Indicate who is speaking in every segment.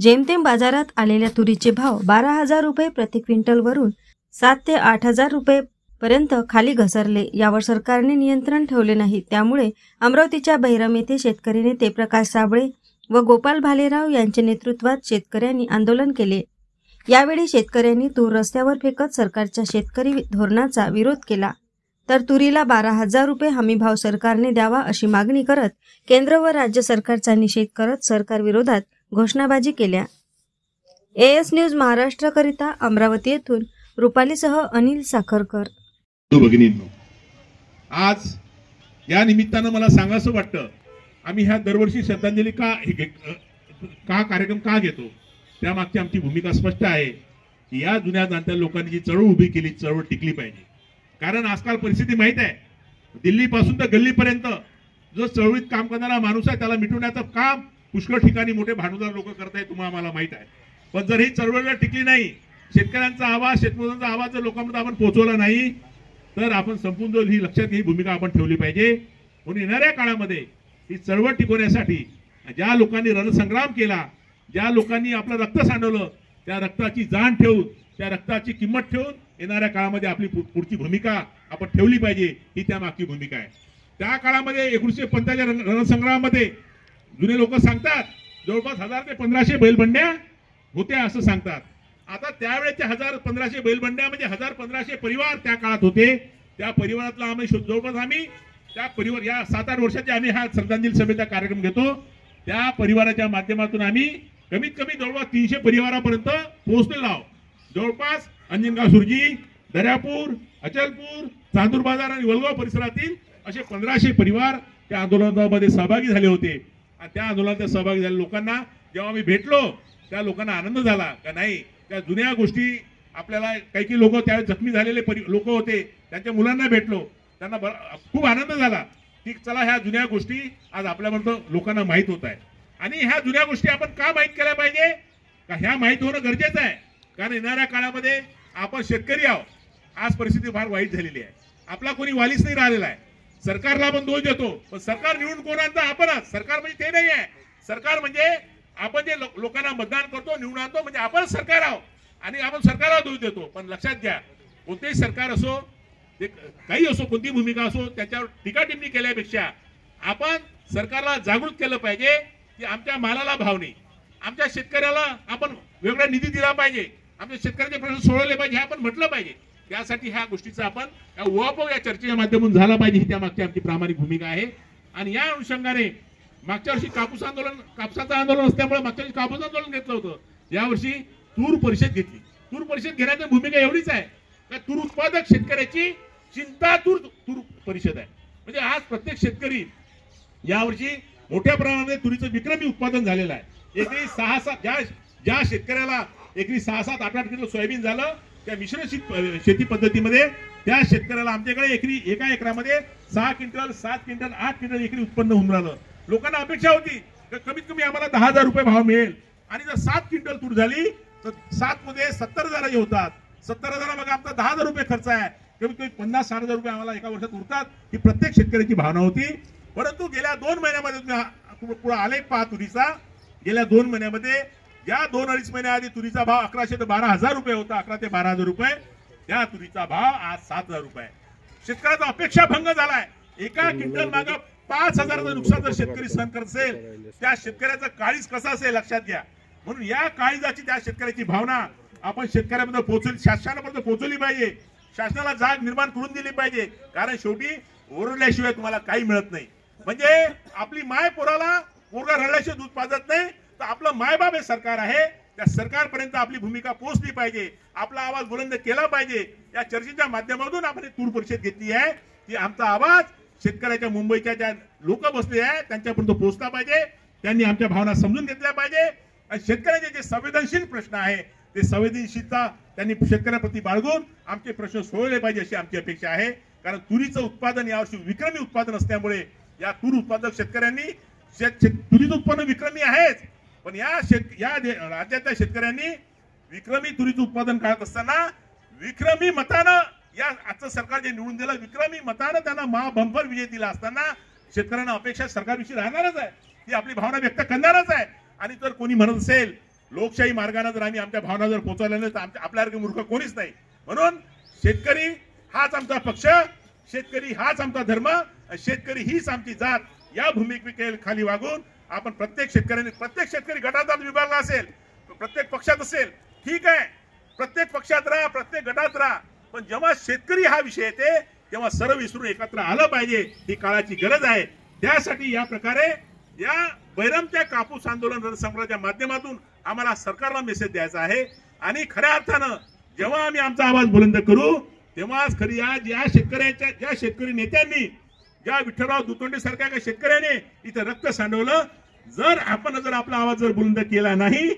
Speaker 1: जेमतेम बाजारात आलेल्या तुरीचे भाव 12,000 रुपये प्रति क्विंटलवरून 7 ते 8,000 रुपये पर्यंत खाली घसरले। यावर सरकारने नियंत्रण ठेवले नाही। त्यामुळे अमरावतीच्या बहिरम येथे शेतकरी नेते प्रकाश साबळे व गोपाल भालेराव यांच्या नेतृत्वात शेतकऱ्यांनी आंदोलन केले। यावेळी शेतकऱ्यांनी तूर रस्त्यावर फेकत सरकारच्या शेतकरी धोरणाचा विरोध केला। तर तुरीला 12,000 रुपये हमीभाव सरकारने द्यावा अशी मागणी करत केंद्र व राज्य सरकारचा निषेध करत सरकार विरोधात घोषणाबाजी केल्या। एएस न्यूज महाराष्ट्रकरिता अमरावती येथून रुपालीसह अनिल साखरकर।
Speaker 2: भगिनींनो, आज या निमित्तानं मला सांगायचं वाटतं, आम्ही ह्या दरवर्षी श्रद्धांजली का कार्यक्रम का घेतो, त्यामागची आमची भूमिका स्पष्ट आहे की या जुन्या जाणत्या लोकांनी जी चळवळ उभी केली, चळवळ टिकली पाहिजे। कारण आजकाल परिस्थिती माहित आहे, दिल्लीपासून तर गल्लीपर्यंत जो चळवळीत काम करणारा माणूस आहे त्याला मिटवण्याचं काम पुष्कळ ठिकाणी मोठे भांडवलदार लोक करतायत, तुम्हाला मला माहित आहे। पण जर ही चळवळ टिकली नाही, शेतकऱ्यांचा आवाज, शेतमजुरांचा आवाज जर लोकांमध्ये आपण पोहोचवला नाही, तर आपण संपूर्ण ही लक्षात ही भूमिका आपण ठेवली पाहिजे। म्हणून येणाऱ्या काळामध्ये ही चळवळ टिकवण्यासाठी ज्या लोकांनी रणसंग्राम केला, ज्या लोकांनी आपलं रक्त सांडवलं, त्या रक्ताची जाण ठेवून, त्या रक्ताची किंमत ठेवून येणाऱ्या काळामध्ये आपली पुढची भूमिका आपण ठेवली पाहिजे, ही त्या मागची भूमिका आहे। त्या काळामध्ये 1950च्या रणसंग्रामामध्ये जुने लोक सांगतात जवळपास 1000 ते 1500 बैलबंड्या होत्या असं सांगतात। आता त्यावेळेच्या 1000-1500 बैलबंड्या म्हणजे 1000-1500 परिवार त्या काळात होते। त्या परिवारातला आम्ही जवळपास त्या परिवार या 7-8 वर्षाचे आम्ही हा श्रद्धांजली सभेचा कार्यक्रम घेतो। त्या परिवाराच्या माध्यमातून आम्ही कमीत कमी जवळपास 300 परिवारापर्यंत पोहोचलेलो आहोत। जवळपास अंजनगाव सुरजी, दर्यापूर, अचलपूर, चांदूर बाजार आणि वलगाव परिसरातील असे 1500 परिवार त्या आंदोलनामध्ये सहभागी झाले होते। आणि त्या आंदोलनात सहभागी झालेल्या लोकांना जेव्हा आम्ही भेटलो, त्या लोकांना आनंद झाला का नाही, त्या जुन्या गोष्टी आपल्याला काही लोक त्यावेळेस जखमी झालेले लोक होते, त्यांच्या मुलांना भेटलो, त्यांना खूप आनंद झाला की चला ह्या जुन्या गोष्टी आज आपल्यापर्यंत लोकांना माहीत होत आहे। आणि ह्या जुन्या गोष्टी आपण का माहीत केल्या पाहिजे, का ह्या माहीत होणं गरजेचं आहे। कारण येणाऱ्या काळामध्ये आपण शेतकरी आहोत, आज परिस्थिती फार वाईट झालेली आहे, आपला कोणी वालीच नाही राहिलेला आहे। सरकारला आपण दोष देतो, पण सरकार निवडून कोण आणतं, आपणच। सरकार म्हणजे ते नाही आहे, सरकार म्हणजे आपण जे लोकांना मतदान करतो, निवडून आणतो, म्हणजे आपण सरकार आहोत आणि आपण सरकारला दोष देतो। पण लक्षात घ्या, कोणतेही सरकार असो, ते काही असो, कोणती भूमिका असो, त्याच्यावर टीका टिप्पणी केल्यापेक्षा आपण सरकारला जागृत केलं पाहिजे की आमच्या मालाला भाव नाही, आमच्या शेतकऱ्याला आपण वेगळा निधी दिला पाहिजे, आमच्या शेतकऱ्याचे प्रश्न सोडवले पाहिजे, हे आपण म्हटलं पाहिजे। त्यासाठी ह्या गोष्टीचा आपण उहापोह या चर्चेच्या माध्यमातून झाला पाहिजे, ही त्यामागची आमची प्रामाणिक भूमिका आहे। आणि या अनुषंगाने मागच्या वर्षी कापसाचं आंदोलन असल्यामुळे मागच्या वर्षी कापूस आंदोलन घेतलं होतं, यावर्षी तूर परिषद घेतली। तूर परिषद घेण्याची भूमिका एवढीच आहे का तूर उत्पादक शेतकऱ्याची चिंता तूर परिषद आहे। म्हणजे आज प्रत्येक शेतकरी यावर्षी मोठ्या प्रमाणामध्ये तुरीचं विक्रमी उत्पादन झालेलं आहे। एकरी 6-7 ज्या शेतकऱ्याला एकरी 6-7, 8-8 किलो सोयाबीन झालं, त्या मिश्र शेती पद्धतीमध्ये त्या शेतकऱ्याला आमच्याकडे एकरी एका एकरामध्ये 6 क्विंटल, 7 क्विंटल, 8 क्विंटल एकरी उत्पन्न होऊन राहिलं। लोकांना अपेक्षा होती की कमीत कमी आम्हाला 10,000 रुपये भाव मिळेल, आणि जर 7 क्विंटल तूर झाली तर 7 मध्ये 70,000 होतात। 70,000 मग आमचा 10,000 रुपये खर्च आहे, कमीत कमी 50-60,000 रुपये आम्हाला एका वर्षात उरतात, ही प्रत्येक शेतकऱ्याची भावना होती। परंतु गेल्या 2 महिन्यामध्ये पुढे आलेख पहा तुरीचा, गेल्या 2 महिन्यामध्ये या 2-2.5 महिन्याआधी तुरीचा भाव 1100 ते 12,000 रुपये होता, 11 ते 12,000 रुपये, त्या तुरीचा भाव आज 7,000 रुपये। शेतकऱ्याचा अपेक्षा भंग झालाय। एका क्विंटल मागे 5,000चं नुकसान जर शेतकरी सहन करत असेल, त्या शेतकऱ्याचा काळीज कसा असेल लक्षात घ्या। म्हणून या काळीजाची त्या शेतकऱ्याची भावना आपण शेतकऱ्यापर्यंत पोहोचवली, शासनापर्यंत पोहोचवली पाहिजे, शासनाला जाग निर्माण करून दिली पाहिजे। कारण शेवटी ओरडल्याशिवाय तुम्हाला काही मिळत नाही। म्हणजे आपली माय पोरगा रडल्याशिवाय दूध पाजत नाही, तर आपलं मायबाप हे सरकार आहे, त्या सरकारपर्यंत आपली भूमिका पोहोचली पाहिजे, आपला आवाज बुलंद केला पाहिजे। या चर्चेच्या माध्यमातून आपण तूर परिषद घेतली आहे की आमचा आवाज शेतकऱ्याच्या मुंबईच्या ज्या लोक बसले आहेत त्यांच्यापर्यंत पोहोचला पाहिजे, त्यांनी आमच्या भावना समजून घेतल्या पाहिजे। आणि शेतकऱ्याचे जे संवेदनशील प्रश्न आहे ते संवेदनशीलता त्यांनी शेतकऱ्याप्रती बाळगून आमचे प्रश्न सोडवले पाहिजे, अशी आमची अपेक्षा आहे। कारण तुरीचं उत्पादन यावर्षी विक्रमी उत्पादन असल्यामुळे या तूर उत्पादक शेतकऱ्यांनी तुरीचं उत्पन्न विक्रमी आहेच, पण या राज्यातल्या शेतकऱ्यांनी विक्रमी तुरीचं उत्पादन काढत असताना विक्रमी मतानं या आजचं सरकार जे निवडून दिलं, विक्रमी मतानं त्यांना महाबंपर विजय दिला असताना शेतकऱ्यांना अपेक्षा सरकारविषयी राहणारच आहे, ती आपली भावना व्यक्त करणारच आहे। आणि जर कोणी म्हणत असेल लोकशाही मार्गाने जर आम्ही आमच्या भावना जर पोहोचवल्या नाही तर आपल्यासारखे मूर्ख कोणीच नाही. म्हणून शेतकरी हाच आमचा पक्ष, शेतकरी हाच आमचा धर्म, शेतकरी हीच आमची जात या भूमिकेखाली वागून आपण प्रत्येक शेतकरी गटात विभागला असेल, प्रत्येक पक्षात असेल, ठीक आहे, प्रत्येक पक्षात राहा, प्रत्येक गटात राहा, पण जेव्हा शेतकरी हा विषय येते तेव्हा सर्व विसरून एकत्र आलं पाहिजे. ही काळाची गरज आहे. त्यासाठी या प्रकारे या बैरमच्या कापूस आंदोलन रणसंग्रामाच्या माध्यमातून आम्हाला सरकारला मेसेज द्यायचा आहे. आणि खऱ्या अर्थानं जेव्हा आम्ही आमचा आवाज बुलंद करू तेव्हाच खरी ज्या शेतकरी नेत्यांनी, ज्या विठ्ठलराव दुतोंडे सारख्या शेतकऱ्याने इथं रक्त सांडवलं, जर आपला आवाज जर बुलंद केला नाही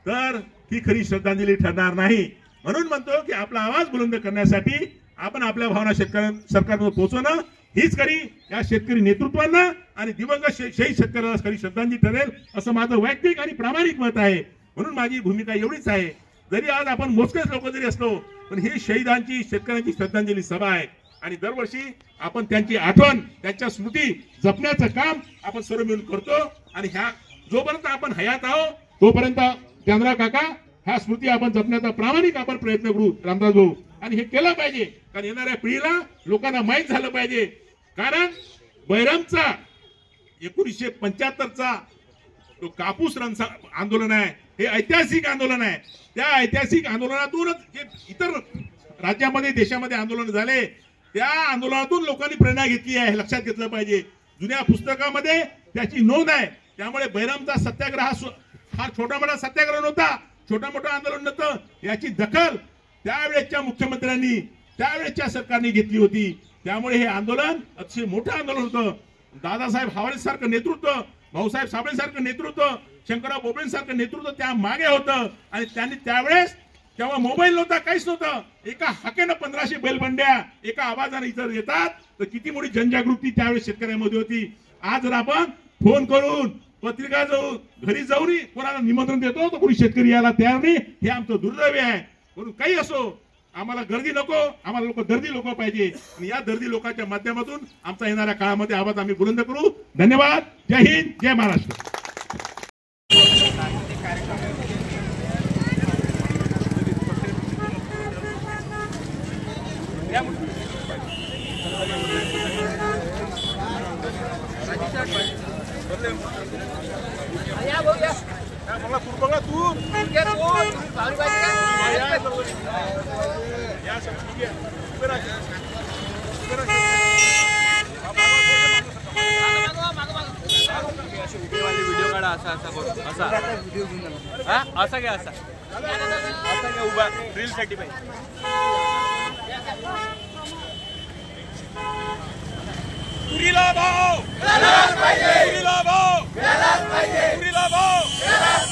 Speaker 2: तर ही खरी श्रद्धांजली ठरणार नाही. म्हणून म्हणतो की आपला आवाज बुलंद करण्यासाठी आपण आपल्या भावना सरकारमध्ये पोहोचवणं हीच खरी या शेतकरी नेतृत्वांना आणि दिवंगत शहीद शेतकऱ्याला खरी श्रद्धांजली ठरेल असं माझं वैयक्तिक आणि प्रामाणिक मत आहे. म्हणून माझी भूमिका एवढीच आहे. जरी आज आपण मोजकेच लोक जरी असलो पण ही शहीदांची, शेतकऱ्यांची श्रद्धांजली सभा आहे आणि दरवर्षी आपण त्यांची आठवण, त्यांच्या स्मृती जपण्याचं काम आपण सर्व मिळून करतो. आणि जोपर्यंत आपण हयात आहोत तोपर्यंत चंद्रा काका ह्या स्मृती आपण जपण्याचा प्रामाणिक आपण प्रयत्न करू रामदास भाऊ. आणि हे केलं पाहिजे कारण येणाऱ्या पिढीला लोकांना माहीत झालं पाहिजे. कारण बैरमचा 1975चा तो कापूस आंदोलन आहे, हे ऐतिहासिक आंदोलन आहे. त्या ऐतिहासिक आंदोलनातूनच जे इतर राज्यामध्ये, देशामध्ये आंदोलन झाले, त्या आंदोलनातून लोकांनी प्रेरणा घेतली आहे, हे लक्षात घेतलं पाहिजे. जुन्या पुस्तकामध्ये त्याची नोंद आहे. त्यामुळे बैरमचा सत्याग्रह हा छोटा मोठा सत्याग्रह नव्हता, छोटा मोठा आंदोलन नव्हतं. याची दखल त्यावेळेच्या मुख्यमंत्र्यांनी, त्यावेळेच्या सरकारने घेतली होती. त्यामुळे हे आंदोलन अतिशय मोठं आंदोलन होतं. दादासाहेब हावळे सारखं नेतृत्व, भाऊसाहेब साबळे सारखं नेतृत्व, शंकरराव बोबडे सारखं नेतृत्व त्या मागे होतं. आणि त्यांनी त्यावेळेस, तेव्हा मोबाईल नव्हता, काहीच नव्हतं, एका हाकेनं 1500 बैलबंड्या एका आवाजाने इतर येतात तर किती मोठी जनजागृती त्यावेळेस शेतकऱ्यांमध्ये होती. आज जर आपण फोन करून, पत्रिका जाऊन, घरी जाऊन कोणाला निमंत्रण देतो तर कोणी शेतकरी यायला तयार नाही. हे आमचं दुर्दैव आहे. म्हणून काही असो, आम्हाला गर्दी नको, आम्हाला दर्दी लोक पाहिजे. आणि या दर्दी लोकांच्या माध्यमातून आमचा येणाऱ्या काळामध्ये आवाज आम्ही बुलंद करू. धन्यवाद. जय हिंद, जय महाराष्ट्र. मला कुरबंगा तू
Speaker 3: व्हिडिओ काढा असा असा करून असा घ्या, असा घ्या उभा रील साठी पाहिजे.
Speaker 2: तुरीला भाव, तुरीला भाव, तुरीला भाव,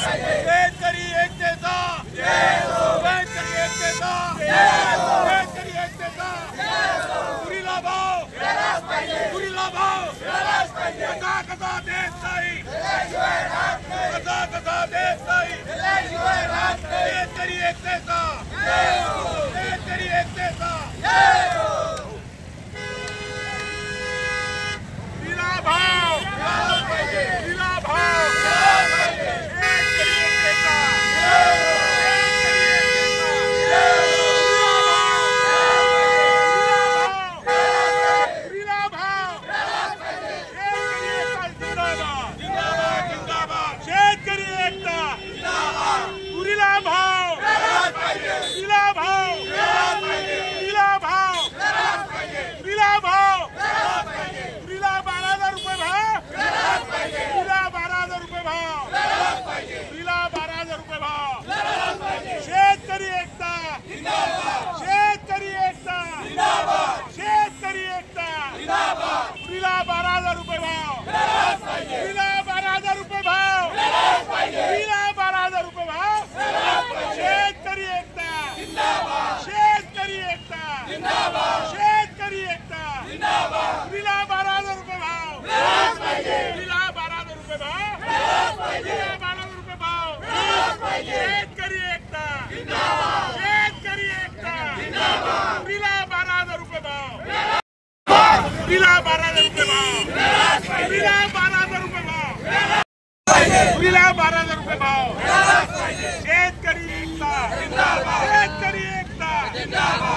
Speaker 2: शेतकरी एकतेचा, शेतकरी एकतेचा, शेतकरी एकतेचा, तुरीला भाव, तुरीला भाव, कसा कसा देत नाही, कसा कसा देत नाही, शेतकरी एकतेचा, शेतकरी एकतेचा. भाव, तुरीला भाव, शेतकरी एकतेचा, तुरीला भाव, जिंदाबाद, जिंदाबाद, शेतकरी एकता, तुरीला भाव, तुरीला भाव, तुरीला भाव, तुरीला भाव, तुरीला 12,000 रुपये भाव, तुरीला 12,000 रुपये भाव, तुरीला 12,000 रुपये भाव. शेतकरी एकता, शेतकरी एकता, शेतकरी एकता, तुरीला 12,000 रुपये भाव, तुरीला 12,000 रुपये भाव, तुरीला 12,000 रुपये भाव. शेतकरी एकता, शेतकरी एकता, शेतकरी एकता, तुरीला 12,000 रुपये भाव, तुरीला 12,000 रुपये भाव, तुरीला 12,000 रुपये भाव. शेतकरी एकता, शेतकरी एकता, तुरीला 12,000 रुपये भाव, तुरीला 12,000 रुपये भाव, तुरीला 12,000 रुपये भाव, तुरीला 12,000 रुपये भाव, शेतकरी एकता, शेतकरी एकता,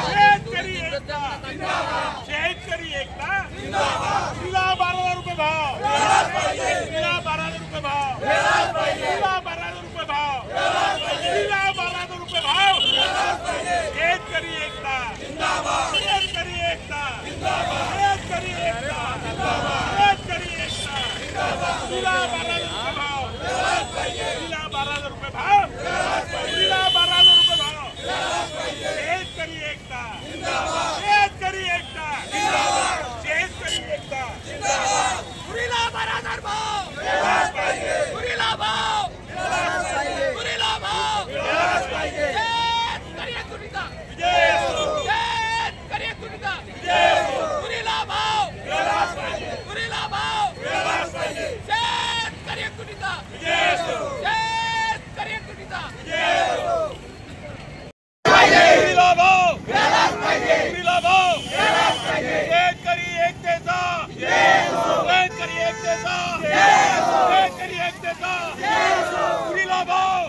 Speaker 2: शेतकरी एकता, शेतकरी एकता, तुरीला 12,000 रुपये भाव, तुरीला 12,000 रुपये भाव, तुरीला 12,000 रुपये भाव, तुरीला 12,000 रुपये भाव, शेतकरी एकता, शेतकरी एकता, शेतकरी एकता, शेतकरी एकता, तुरीला 12,000 रुपये भाव, तुरीला 12,000 रुपये भाव, तुरीला 12,000 रुपये भाव, शेतकरी एकता, शेतकरी एकता, शेतकरी एकता, तुरीला 12,000 भाव, तुरीला भाव, तुरीला भाव, शेतकरी एकता, शेतकरी एकता, तुरीला भाव, तुरीला भाव, शेतकरी एकता, शेतकरी एकता, तुरीला भाव, तुरीला भाव, शेतकरी एकतेचा, शेतकरी एकतेचा, शेतकरी एकतेचा, तुरीला भाव,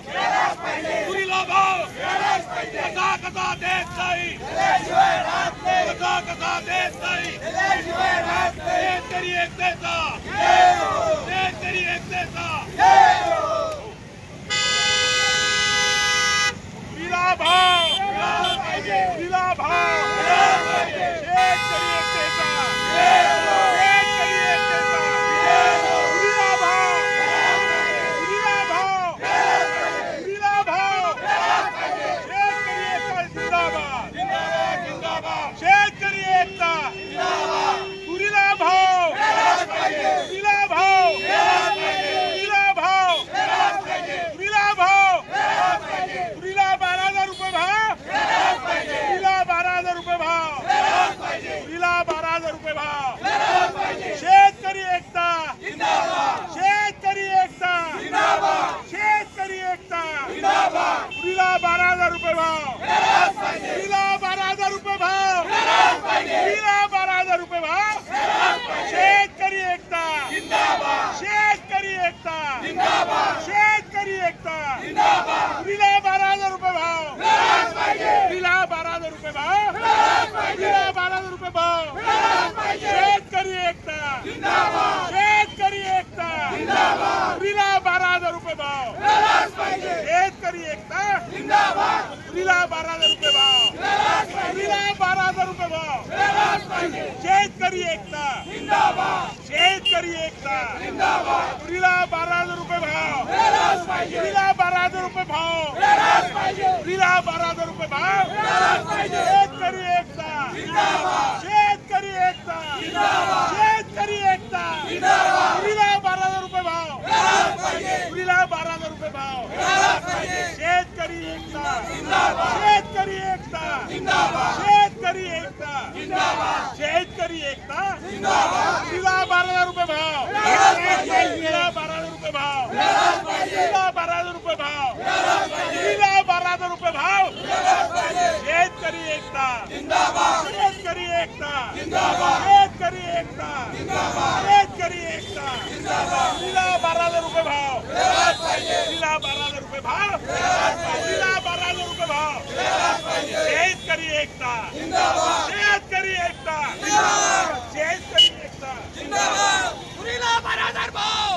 Speaker 2: तुरीला भाव, कसा कसा देत नाही, कसा कसा देत नाही, शेतकरी एकतेचा, शेतकरी एकतेचा, तुरीला भाव, तुरीला भाव, शेतकरी एकतेचा, शेतकरी एकतेचा, तुरीला भाव, तुरीला भाव, तुरीला भाव, शेतकरी एकता जिंदाबाद, जिंदाबाद, शेतकरी एकता, तुरीला भाव, तुरीला भाव, तुरीला भाव, तुरीला भाव, तुरीला 12,000 रुपये भाव, तुरीला 12,000 रुपये भाव, तुरीला 12,000 रुपये भाव, शेतकरी एकता, शेतकरी एकता, शेतकरी एकता, तुरीला 12,000 रुपये भाव, तुरीला 12,000 रुपये भाव, तुरीला 12,000 रुपये भाव, शेतकरी एकता, शेतकरी एकता, शेतकरी एकता, तुरीला 12,000 रुपये भाव, तुरीला 12,000 रुपये भाव, तुरीला 12,000 रुपये भाव, शेतकरी एकता, शेतकरी एकता, तुरीला 12,000 रुपये भाव, शेतकरी एकता, तुरीला 12,000 रुपये भाव, तुरीला 12,000 रुपये भाव, शेतकरी एकता, शेतकरी एकता, तुरीला 12,000 रुपये भाव, तुरीला 12,000 रुपये भाव, तुरीला 12,000 रुपये भाव, शेतकरी एकता, शेतकरी एकता, शेतकरी एकता, तुरीला 12,000 रुपये भाव, तुरीला 12,000 रुपये भाव, शेतकरी एकता, शेतकरी एकता, शेतकरी एकता, शेतकरी एकता, तुरीला 12,000 रुपये भाव, तुरीला 12,000 रुपये भाव, तुरीला 12,000 रुपये भाव, तुरीला 12,000 रुपये भाव, शेतकरी एकता, शेतकरी एकता, शेतकरी एकता, शेतकरी एकता, तुरीला 12,000 रुपये भाव, तुरीला 12,000 रुपये भाव, तुरीला 12,000 रुपये भाव, शेतकरी एकता, शेतकरी एकता, शेतकरी एकता, तुरीला 12,000 भाव,